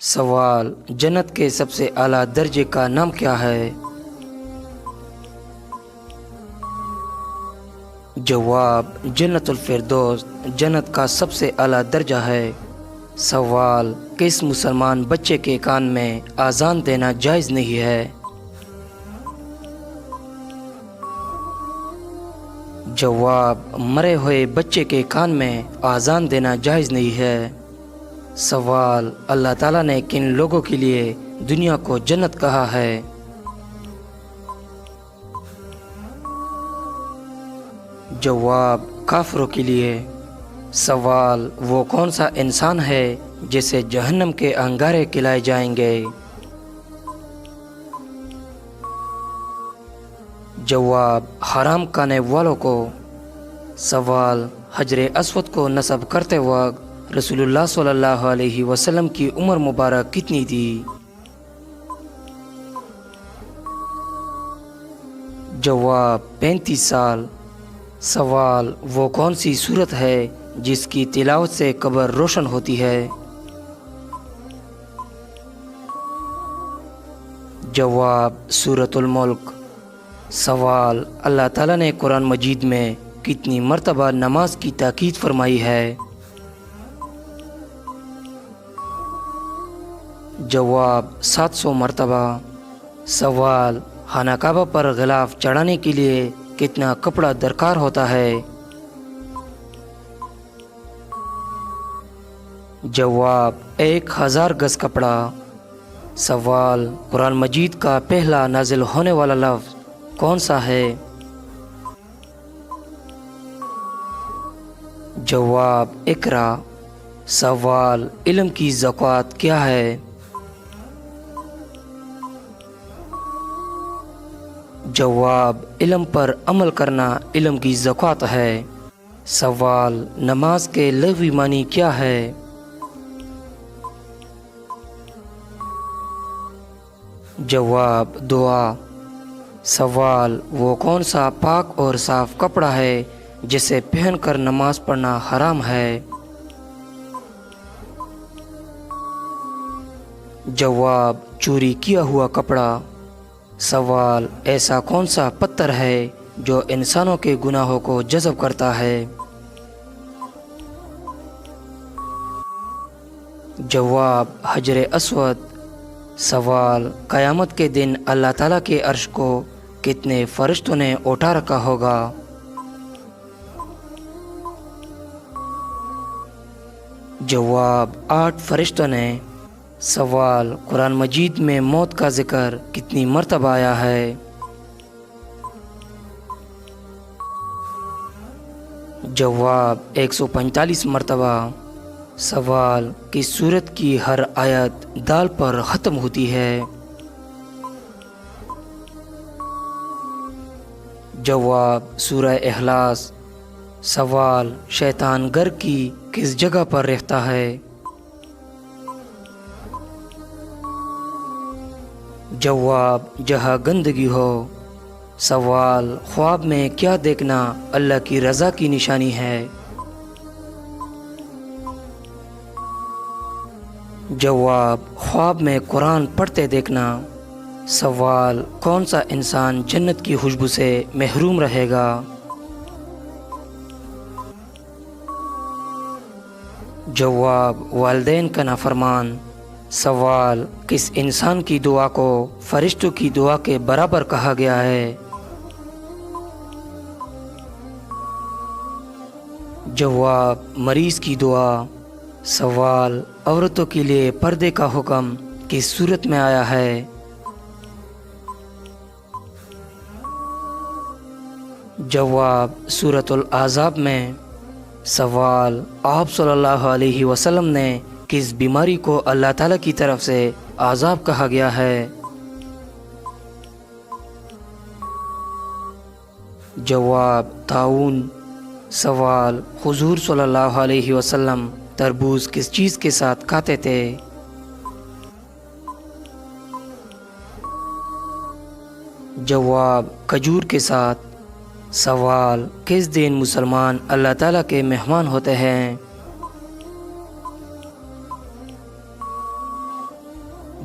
سوال: جنت کے سب سے اعلیٰ درجے کا نام کیا ہے؟ جواب: جنت الفردوس جنت کا سب سے اعلیٰ درجہ ہے۔ سوال: کس مسلمان بچے کے کان میں اذان دینا جائز نہیں ہے؟ جواب: مرے ہوئے بچے کے کان میں اذان دینا جائز نہیں ہے۔ سوال: اللہ تعالیٰ نے کن لوگوں کے لیے دنیا کو جنت کہا ہے؟ جواب: کافروں کے لیے۔ سوال: وہ کون سا انسان ہے جسے جہنم کے انگارے کھلائے جائیں گے؟ جواب: حرام کھانے والوں کو۔ سوال: حجر اسود کو نصب کرتے وقت رسول اللہ صلی اللہ علیہ وسلم کی عمر مبارک کتنی تھی؟ جواب: 35 سال۔ سوال: وہ کون سی سورت ہے جس کی تلاوت سے قبر روشن ہوتی ہے؟ جواب: سورۃ الملک۔ سوال: اللہ تعالیٰ نے قرآن مجید میں کتنی مرتبہ نماز کی تاکید فرمائی ہے؟ جواب: 700 مرتبہ۔ سوال: خانہ کعبہ پر غلاف چڑھانے کے لیے کتنا کپڑا درکار ہوتا ہے؟ جواب: 1000 گز کپڑا۔ سوال: قرآن مجید کا پہلا نازل ہونے والا لفظ کون سا ہے؟ جواب: اقرا۔ سوال: علم کی زکوٰۃ کیا ہے؟ جواب: علم پر عمل کرنا علم کی زکوٰۃ ہے۔ سوال: نماز کے لغوی معنی کیا ہے؟ جواب: دعا۔ سوال: وہ کون سا پاک اور صاف کپڑا ہے جسے پہن کر نماز پڑھنا حرام ہے؟ جواب: چوری کیا ہوا کپڑا۔ سوال: ایسا کون سا پتھر ہے جو انسانوں کے گناہوں کو جذب کرتا ہے؟ جواب: حجر اسود۔ سوال: قیامت کے دن اللہ تعالیٰ کے عرش کو کتنے فرشتوں نے اٹھا رکھا ہوگا؟ جواب: 8 فرشتوں نے۔ سوال: قرآن مجید میں موت کا ذکر کتنی مرتبہ آیا ہے؟ جواب: 145 مرتبہ۔ سوال: کس سورت کی ہر آیت دال پر ختم ہوتی ہے؟ جواب: سورہ اخلاص۔ سوال: شیطان گھر کی کس جگہ پر رہتا ہے؟ جواب: جہاں گندگی ہو۔ سوال: خواب میں کیا دیکھنا اللہ کی رضا کی نشانی ہے؟ جواب: خواب میں قرآن پڑھتے دیکھنا۔ سوال: کون سا انسان جنت کی خوشبو سے محروم رہے گا؟ جواب: والدین کا نافرمان۔ سوال: کس انسان کی دعا کو فرشتوں کی دعا کے برابر کہا گیا ہے؟ جواب: مریض کی دعا۔ سوال: عورتوں کے لیے پردے کا حکم کس صورت میں آیا ہے؟ جواب: سورۃ الاحزاب میں۔ سوال: آپ صلی اللہ علیہ وسلم نے کس بیماری کو اللہ تعالیٰ کی طرف سے عذاب کہا گیا ہے؟ جواب: طاعون۔ سوال: حضور صلی اللہ علیہ وسلم تربوز کس چیز کے ساتھ کھاتے تھے؟ جواب: کھجور کے ساتھ۔ سوال: کس دن مسلمان اللہ تعالیٰ کے مہمان ہوتے ہیں؟